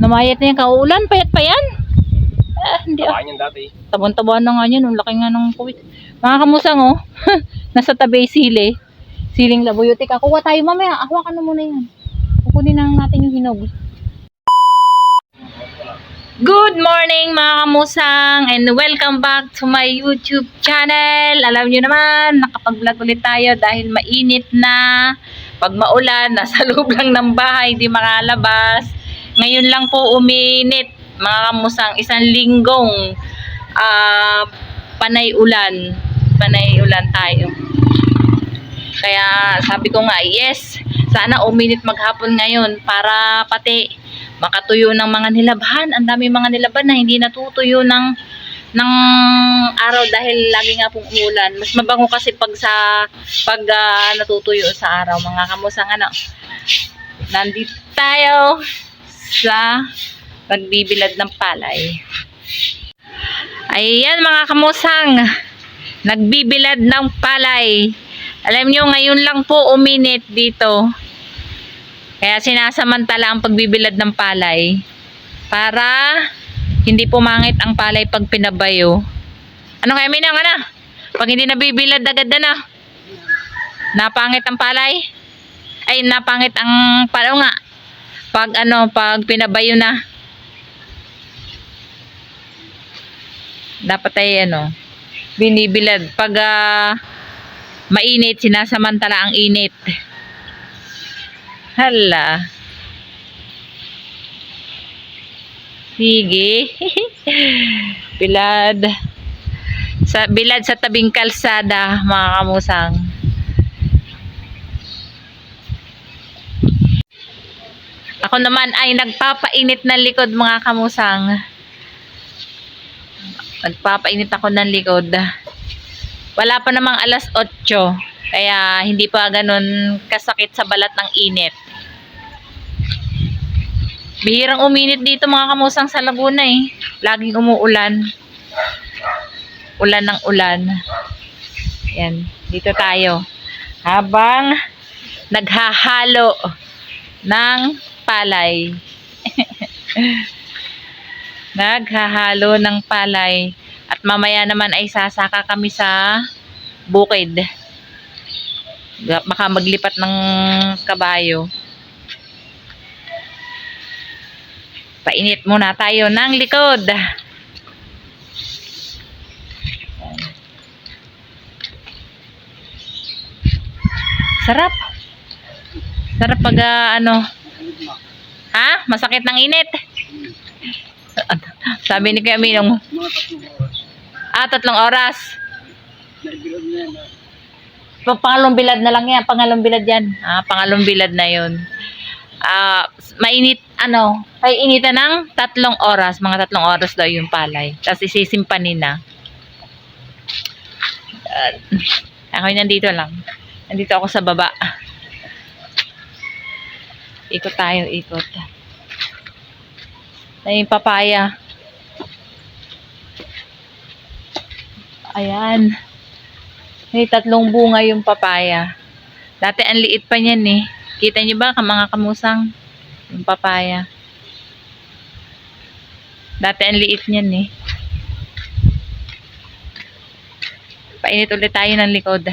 Namayat na yan, kauulan, payat pa yan. Hindi ah. Yan dati. Tabon-tabon na nga yan, ang laki nga ng kuwit. Mga kamusang oh, nasa tabi sili. Siling labuyotik. Kuha tayo mamaya, hawakan na muna yan. Kukunin na natin yung hinog. Good morning mga kamusang and welcome back to my YouTube channel. Alam nyo naman, nakapag-vlog ulit tayo dahil mainit na. Pag maulan, nasa loob lang ng bahay, hindi makalabas. Ngayon lang po uminit mga kamusang, isang linggong panay ulan tayo. Kaya sabi ko nga, yes, sana uminit maghapon ngayon para pati makatuyo ng mga nilabhan. Ang dami mga nilabhan na hindi natutuyo ng araw dahil lagi nga pong umulan. Mas mabango kasi pag natutuyo sa araw mga kamusang. Nandito tayo sa pagbibilad ng palay. Ayan mga kamusang, nagbibilad ng palay. Alam nyo, ngayon lang po uminit dito. Kaya sinasamantala ang pagbibilad ng palay para hindi pumangit ang palay pag pinabayo. Ano kaya minang pag hindi nabibilad agad na napangit ang palay? Ay, napangit ang palay nga. Pag pinabayo na. Dapat ay binibilad. Pag mainit, sinasamantala ang init. Hala. Sige. Bilad sa tabing kalsada mga kamusang. Ako naman ay nagpapainit ng likod mga kamusang. Nagpapainit ako ng likod. Wala pa namang alas 8. Kaya hindi pa ganun kasakit sa balat ng init. Bihirang uminit dito mga kamusang sa Laguna eh. Laging umuulan. Ulan ng ulan. Yan. Dito tayo. Habang naghahalo ng palay. Naghahalo ng palay. At mamaya naman ay sasaka kami sa bukid. Baka maglipat ng kabayo. Painit muna tayo ng likod. Sarap. Sarap pag masakit ng init. Sabi ni Kuya Minong, 3 oras. Pangalong bilad na lang yan. Pangalong bilad yan. Pangalong bilad na yun. Mainit, painitan ng 3 oras. Mga 3 oras daw yung palay. Tapos isisimpanin na. Ako nandito lang. Nandito ako sa baba. Ikot tayo, ikot. Yung papaya. Ayan. May 3 bunga yung papaya. Dati ang liit pa niyan eh. Kita niyo ba mga kamusang? Yung papaya. Dati ang liit niyan eh. Painit ulit tayo ng likod.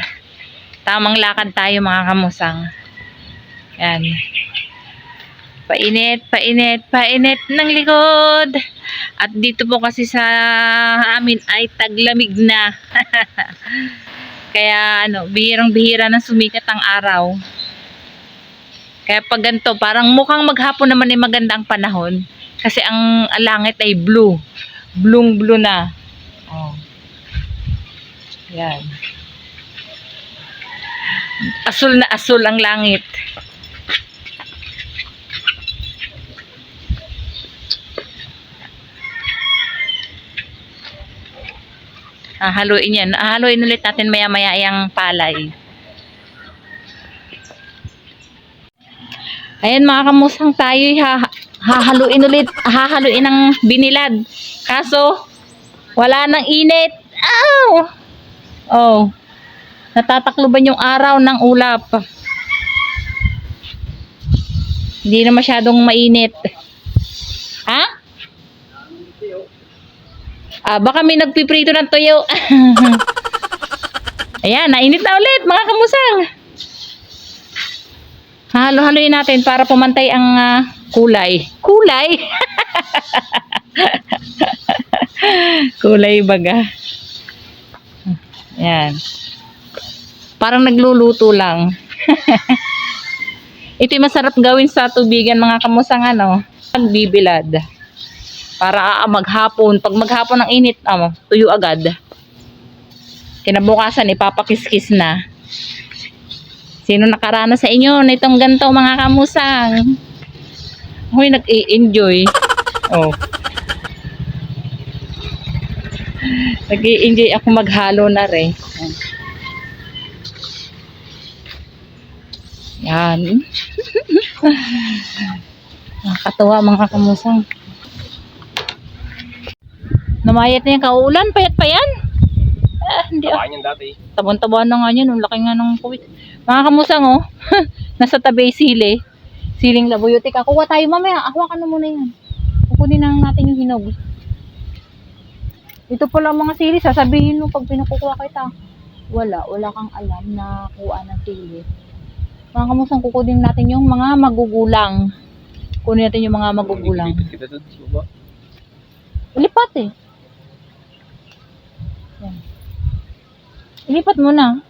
Tamang lakad tayo mga kamusang. Ayan. Painit ng likod. At dito po kasi sa amin ay taglamig na. Kaya bihirang-bihira na sumikat ang araw. Kaya pag ganito, parang mukhang maghapon naman ay maganda ang panahon. Kasi ang langit ay blue. Blue na. Oh. Yan. Asul na asul ang langit. Haluin yan. Haluin ulit natin maya-maya yung palay. Ayan mga kamusang, tayo hahaluin ulit. Hahaluin ng binilad. Kaso, wala nang init. Oh. Natatakloban yung araw ng ulap. Hindi na masyadong mainit. Ha? Baka may nagpiprito ng tuyo. Ayan, nainit na ulit mga kamusang. Halo-haloyin natin para pumantay ang kulay. Kulay? Kulay baga. Ayan. Parang nagluluto lang. Ito'y masarap gawin sa tubigan mga kamusang pagbibilad. Para maghapon, pag maghapon ng init, tuyo agad. Kinabukasan, ipapakiskis na. Sino nakaranas sa inyo na itong ganito mga kamusang? Huy, nag-i-enjoy. Oh. Nag-i-enjoy ako maghalo na rin. Yan. Nakakatuwa mga kamusang. Namayat na yung kauulan, payat pa yan. Hindi Yan dati. Tabon-tabuan na nga yan, ang laki nga ng kuwit. Mga kamusang nasa tabi sili. Siling labuyotik. Kuha tayo mamaya, hawakan na muna yan. Kukunin na natin yung hinog. Ito pala mga sili, sasabihin mo pag pinakukuha kita. Wala kang alam na kuha ng sili. Mga kamusang, kukunin natin yung mga magugulang. Kunin natin yung mga magugulang. Kita doon, suba. Ilipat eh. Yan. Ilipat mo na.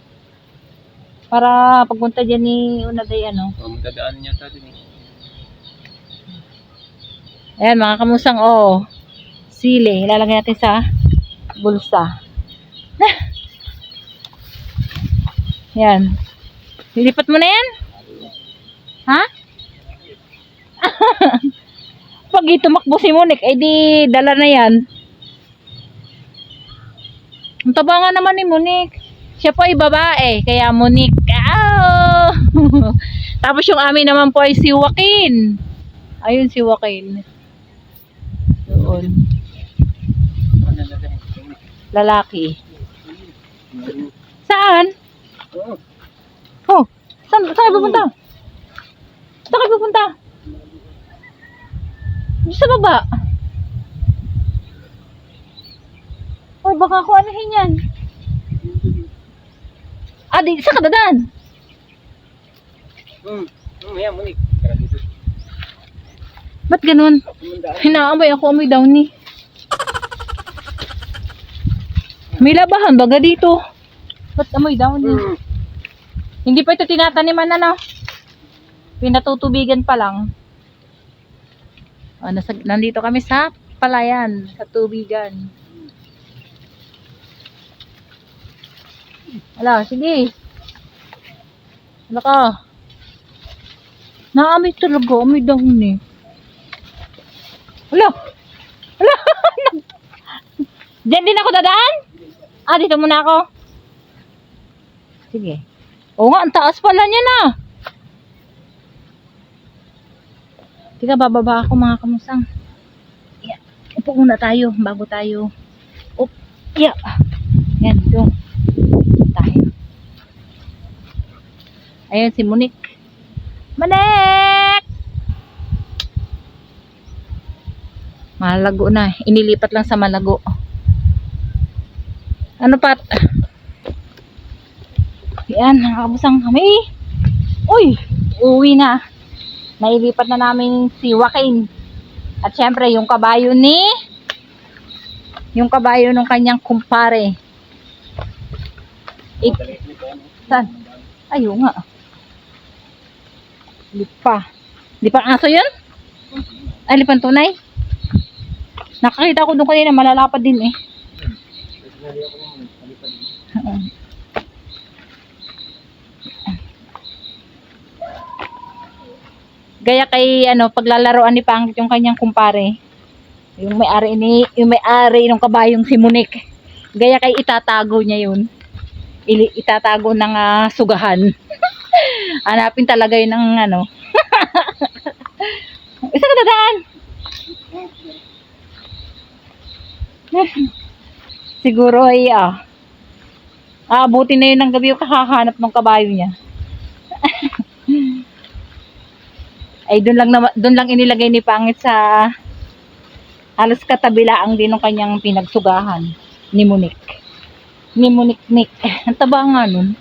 Para pagpunta dyan ni Unaday Magdadaan niya tayo din Ayan mga kamusang, sili. Ilalagay natin sa bulsa. Yan. Ilipat mo na yan? Ha? Pag tumakbo si Monique, di dala na yan. Ang taba nga naman ni Monique. Siya po ay babae, kaya Monique. Tapos yung amin naman po ay si Joaquin. Ayun si Joaquin. Doon. Lalaki. Saan? Saan kayo pupunta? Saan kayo pupunta? Sa baba. Ay, baka ako anuhin yan. Di, sa kadadaan. Ayan, Monique. Ba't ganun? Hinaamoy ako, amoy daw ni. May labahan baga dito. Ba't amoy daw ni? Hindi pa ito tinataniman Pinatutubigan pa lang. Nandito kami sa palayan, sa tubigan. Ala, sige. Ala ka. Naamoy talaga, amoy dahon eh. Ala! Ala! Diyan din ako dadaan? Dito muna ako. Sige. Oo nga, ang taas pala niya na. Tika, bababa ako mga kamusang. Yeah. Upo muna tayo bago tayo. Yeah. Yan, dito. Tayo. Ayan si Monique. Monique! Malago na. Inilipat lang sa malago. Ano pat? Yan, nakakabusang kami. Uy! Uwi na. Nailipat na namin si Joaquin. At syempre, yung kabayo ng kanyang kumpare. Saan? Ayun nga. Lipang aso yun? Ay, lipang tunay? Nakakita ko doon kanina, malalapad din eh. Gaya kay paglalaroan ni Pangit yung kanyang kumpare. Yung may-ari ng kabayong si Monique. Gaya kay itatago niya yun. Itatago ng sugahan. Hanapin talaga yun ng Isa ka dadaan. Siguro ay abutin na yun ng gabi yung kakahanap ng kabayo niya. Ay doon lang inilagay ni Pangit sa Halos katabilaang din ng kanyang pinagsugahan ni Monique. Ni Monique Nick. Ang taba nga nun.